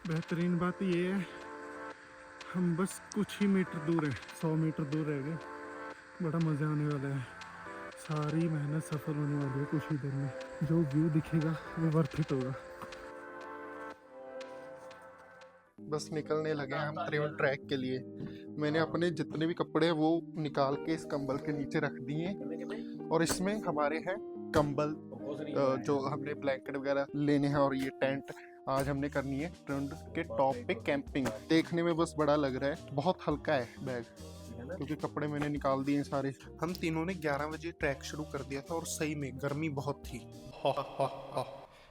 बेहतरीन बात ये है हम बस कुछ ही मीटर दूर है, 100 मीटर दूर रह गए। बड़ा मज़ा आने वाला है, सारी मेहनत सफल होने वाली है कुछ ही देर में। जो व्यू दिखेगा वो वर्थ इट होगा। बस निकलने लगे हैं हम त्रिवेणी ट्रैक के लिए। मैंने अपने जितने भी कपड़े हैं वो निकाल के इस कंबल के नीचे रख दिए और इसमें हमारे हैं कंबल जो हमने ब्लैंकेट वगैरह लेने हैं। और ये टेंट आज हमने करनी है ट्रेंड के टॉप पे कैंपिंग। देखने में बस बड़ा लग रहा है, बहुत हल्का है बैग क्योंकि कपड़े मैंने निकाल दिए सारे। हम तीनों ने 11 बजे ट्रैक शुरू कर दिया था और सही में गर्मी बहुत थी।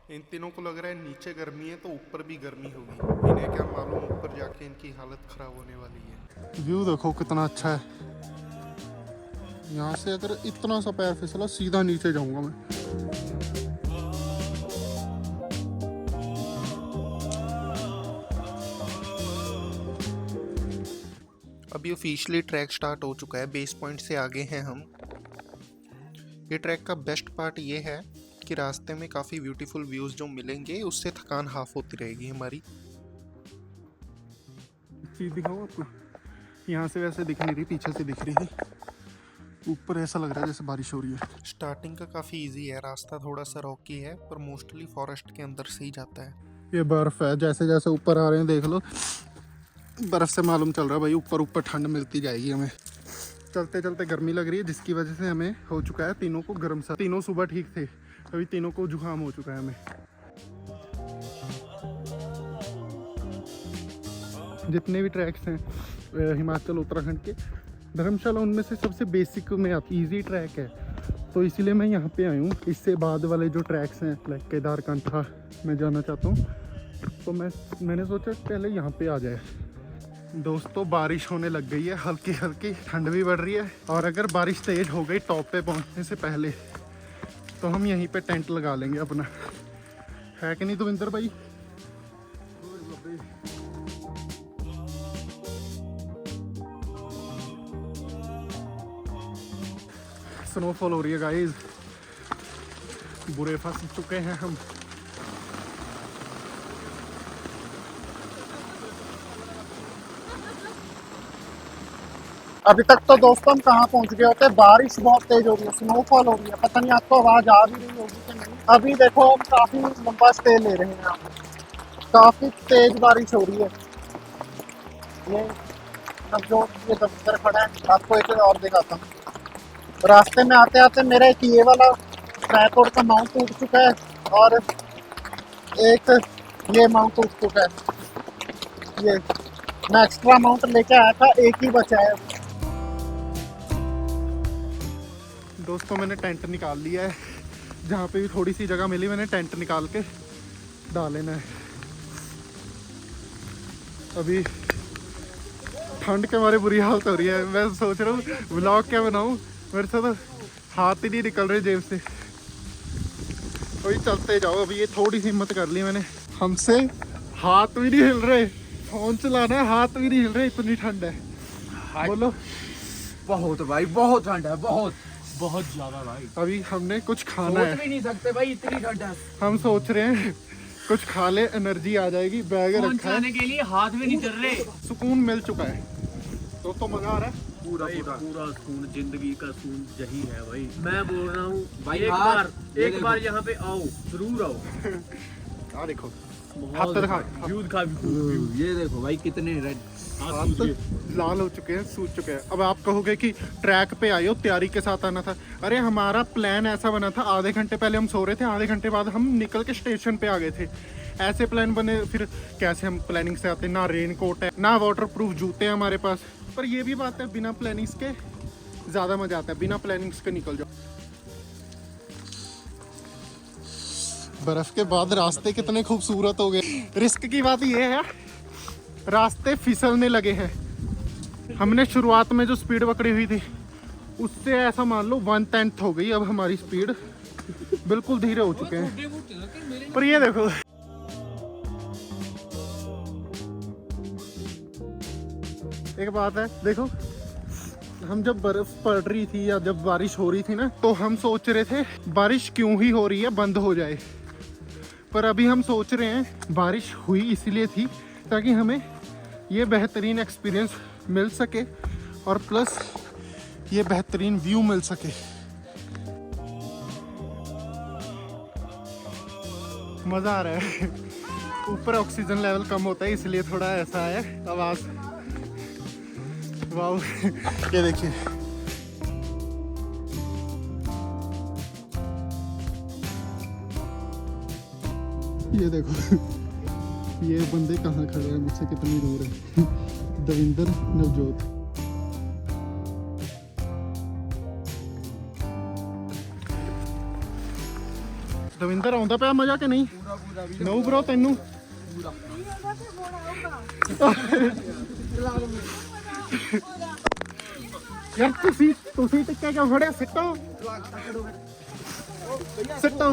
इन तीनों को लग रहा है नीचे गर्मी है तो ऊपर भी गर्मी होगी। इन्हें क्या मालूम ऊपर जाके इनकी हालत खराब होने वाली है। व्यू देखो कितना अच्छा है। यहाँ से अगर इतना सा पैर फिसला सीधा नीचे जाऊंगा मैं। अभी ऑफिशियली ट्रैक स्टार्ट हो चुका है, बेस पॉइंट से आगे हैं हम। ये ट्रैक का बेस्ट पार्ट ये है कि रास्ते में काफ़ी ब्यूटीफुल व्यूज़ जो मिलेंगे उससे थकान हाफ होती रहेगी हमारी। चीज़ दिखाऊँ आपको, यहाँ से वैसे दिख नहीं रही, पीछे से दिख रही है। ऊपर ऐसा लग रहा है जैसे बारिश हो रही है। स्टार्टिंग का काफ़ी इजी है, रास्ता थोड़ा सा रॉकी है पर मोस्टली फॉरेस्ट के अंदर से ही जाता है। ये बर्फ़ है, जैसे जैसे ऊपर आ रहे हैं देख लो, बर्फ़ से मालूम चल रहा है भाई ऊपर ऊपर ठंड मिलती जाएगी हमें। चलते चलते गर्मी लग रही है जिसकी वजह से हमें हो चुका है तीनों को गर्म सा। तीनों सुबह ठीक थे, अभी तीनों को जुकाम हो चुका है हमें। जितने भी ट्रैक्स हैं हिमाचल उत्तराखंड के, धर्मशाला उनमें से सबसे बेसिक में ईजी ट्रैक है, तो इसीलिए मैं यहाँ पे आया हूँ। इससे बाद वाले जो ट्रैक्स हैं लाइक केदारकंठा मैं जाना चाहता हूँ, तो मैंने सोचा पहले यहाँ पे आ जाए। दोस्तों बारिश होने लग गई है, हल्की हल्की ठंड भी बढ़ रही है। और अगर बारिश तेज हो गई टॉप पे पहुँचने से पहले तो हम यहीं पे टेंट लगा लेंगे अपना, है कि नहीं दविंदर भाई? स्नोफॉल हो रही है गाइस, बुरे फंस चुके हैं हम। अभी तक तो दोस्तों हम कहाँ पहुँच गए होते, बारिश बहुत तेज हो रही है, स्नोफॉल हो रही है। पता नहीं आपको आवाज़ आ भी रही होगी कि नहीं। अभी देखो हम काफ़ी लंबा स्टे ले रहे हैं, काफ़ी तेज बारिश हो रही है। ये अब जो ये दफ्तर खड़ा है, आपको एक और दिखाता हूँ। रास्ते में आते आते मेरा एक ये वाला ट्राइपॉड का माउंट टूट चुका है और एक ये माउंट टूट चुका है। ये मैं एक्स्ट्रा माउंट लेके आया था, एक ही बचा है। दोस्तों मैंने टेंट निकाल लिया है, जहाँ पे भी थोड़ी सी जगह मिली मैंने टेंट निकाल के डाल लेना है। अभी ठंड के मारे बुरी हालत हो रही है। मैं सोच रहा हूँ व्लॉग क्या बनाऊँ, मेरे से तो हाथ ही नहीं निकल रहे जेब से। अभी चलते जाओ, अभी ये थोड़ी सी हिम्मत कर ली मैंने, हमसे हाथ भी नहीं हिल रहे, फोन चलाना है हाथ भी नहीं हिल रहे, इतनी ठंड है। बोलो। बहुत भाई, बहुत ठंड है, बहुत बहुत ज्यादा भाई। अभी हमने कुछ खाना है, सोच भी नहीं सकते भाई इतनी ठंड है। हम सोच रहे हैं कुछ खा ले, एनर्जी आ जाएगी। बैग रखा है, के लिए हाथ भी नहीं चल रहे। सुकून मिल चुका है दोस्तों, मजा आ रहा है पूरा पूरा सुकून, जिंदगी का सुकून यही है भाई। मैं बोल रहा हूँ भाई, एक बार यहाँ पे आओ, जरूर आओ। आ देखो हाथ दिखा, ये देखो भाई कितने रेड हाथ लाल हो चुके हैं, सूज चुके हैं। अब आप कहोगे कि ट्रैक पे आए हो, तैयारी के साथ आना था। अरे हमारा प्लान ऐसा बना था, आधे घंटे पहले हम सो रहे थे, आधे घंटे बाद हम निकल के स्टेशन पे आ गए थे। ऐसे प्लान बने, फिर कैसे हम प्लानिंग से आते? ना रेन कोट है, ना वाटर प्रूफ जूते हैं हमारे पास। पर ये भी बात है, बिना प्लानिंग्स के ज़्यादा मजा आता है, बिना प्लानिंग्स के निकल जाओ। बर्फ के बाद रास्ते कितने खूबसूरत हो गए। रिस्क की बात ये है, रास्ते फिसलने लगे हैं। हमने शुरुआत में जो स्पीड पकड़ी हुई थी उससे ऐसा मान लो 1/10 हो गई। अब हमारी स्पीड बिल्कुल धीरे हो चुके हैं। पर ये देखो, एक बात है देखो, हम जब बर्फ पड़ रही थी या जब बारिश हो रही थी ना, तो हम सोच रहे थे बारिश क्यों ही हो रही है, बंद हो जाए। पर अभी हम सोच रहे हैं बारिश हुई इसीलिए थी ताकि हमें ये बेहतरीन एक्सपीरियंस मिल सके और प्लस ये बेहतरीन व्यू मिल सके। मज़ा आ रहा है। ऊपर ऑक्सीजन लेवल कम होता है इसलिए थोड़ा ऐसा है आवाज़। वाह ये देखिए, ये देखो ये बंदे कहाँ खड़े हैं मुझसे कितनी दूर है। दविंदर, नवजोत। दविंदर आउंदा पिया मजा कि नहीं? नौ ब्रो तेनू यार तुसी टिक्के क्यों फड़े? सिट्टो सिट्टो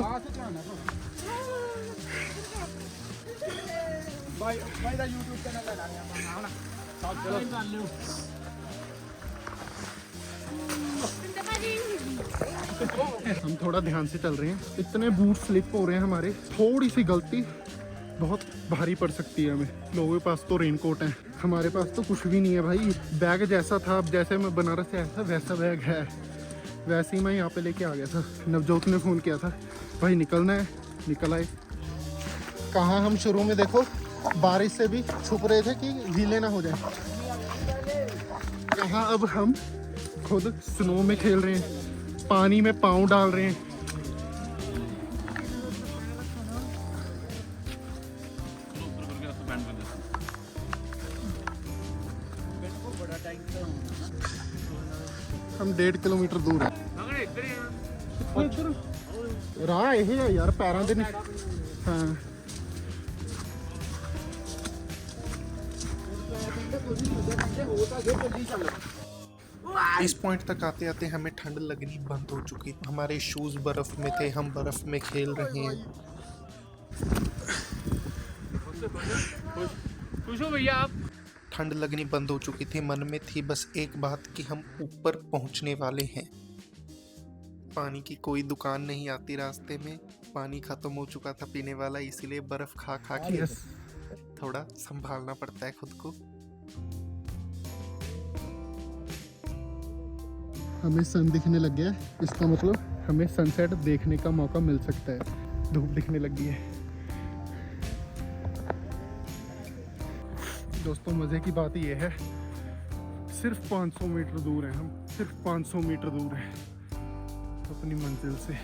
भाई दा YouTube चैनल है ना। हम थोड़ा ध्यान से चल रहे हैं, इतने बूट स्लिप हो रहे हैं हमारे। थोड़ी सी गलती बहुत भारी पड़ सकती है हमें। लोगों के पास तो रेनकोट है, हमारे पास तो कुछ भी नहीं है भाई। बैग जैसा था, अब जैसे मैं बनारस से आया था वैसा बैग है, वैसे ही मैं यहाँ पे लेके आ गया था। नवजोत ने फ़ोन किया था भाई निकलना है, निकल आए। कहाँ हम शुरू में देखो बारिश से भी छुप रहे थे कि गीले ना हो जाए, यहाँ अब हम खुद स्नो में खेल रहे हैं, पानी में पाँव डाल रहे हैं। हम 1.5 किलोमीटर दूर है। राह यही है यार, पैरों दे हाँ। इस पॉइंट तक आते आते हमें ठंड लगनी बंद हो चुकी। हमारे शूज बर्फ में थे, हम बर्फ में खेल रहे हैं। खुश हो भैया आप? ठंड लगनी बंद हो चुकी थी, मन में थी बस एक बात कि हम ऊपर पहुंचने वाले हैं। पानी की कोई दुकान नहीं आती रास्ते में, पानी खत्म हो चुका था पीने वाला, इसीलिए बर्फ खा खा के थोड़ा संभालना पड़ता है खुद को। हमें सन दिखने लग गया है, इसका मतलब हमें सनसेट देखने का मौका मिल सकता है। धूप दिखने लगी है। दोस्तों मज़े की बात यह है, सिर्फ 500 मीटर दूर हैं हम, सिर्फ 500 मीटर दूर हैं अपनी मंजिल से।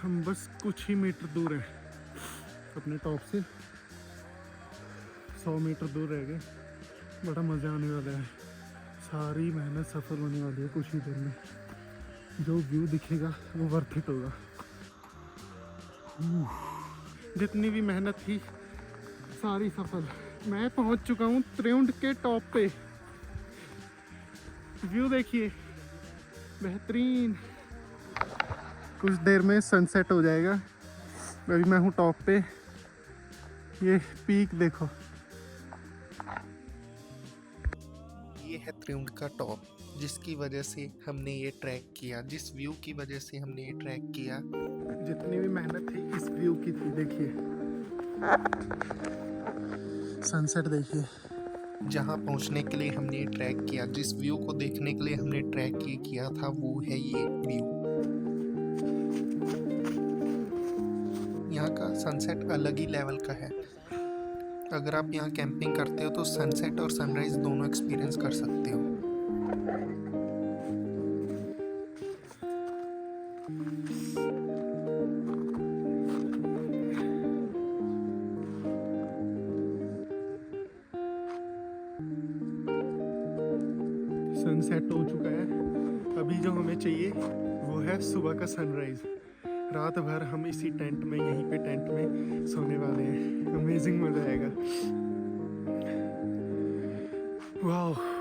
हम बस कुछ ही मीटर दूर हैं अपने टॉप से, 100 मीटर दूर रह गए। बड़ा मज़ा आने वाला है, सारी मेहनत सफल होने वाली है कुछ ही देर में। जो व्यू दिखेगा वो वर्थ इट होगा। जितनी भी मेहनत थी सारी सफल। मैं पहुंच चुका हूँ त्रिउंड के टॉप पे। व्यू देखिए बेहतरीन। कुछ देर में सनसेट हो जाएगा। अभी मैं हूँ टॉप पे, ये पीक देखो। ये है त्रिउंड का टॉप, जिसकी वजह से हमने ये ट्रैक किया, जिस व्यू की वजह से हमने ये ट्रैक किया। जितनी भी मेहनत थी इस व्यू की थी। देखिए सनसेट देखिए। जहाँ पहुँचने के लिए हमने ये ट्रैक किया, जिस व्यू को देखने के लिए हमने ट्रैक ये किया था, वो है ये व्यू। यहाँ का सनसेट अलग ही लेवल का है। अगर आप यहाँ कैंपिंग करते हो तो सनसेट और सनराइज दोनों एक्सपीरियंस कर सकते हो। सनसेट हो चुका है। अभी जो हमें चाहिए वो है सुबह का सनराइज। रात भर हम इसी टेंट में, यहीं पे टेंट में सोने वाले हैं। अमेजिंग मजा आएगा। वाह।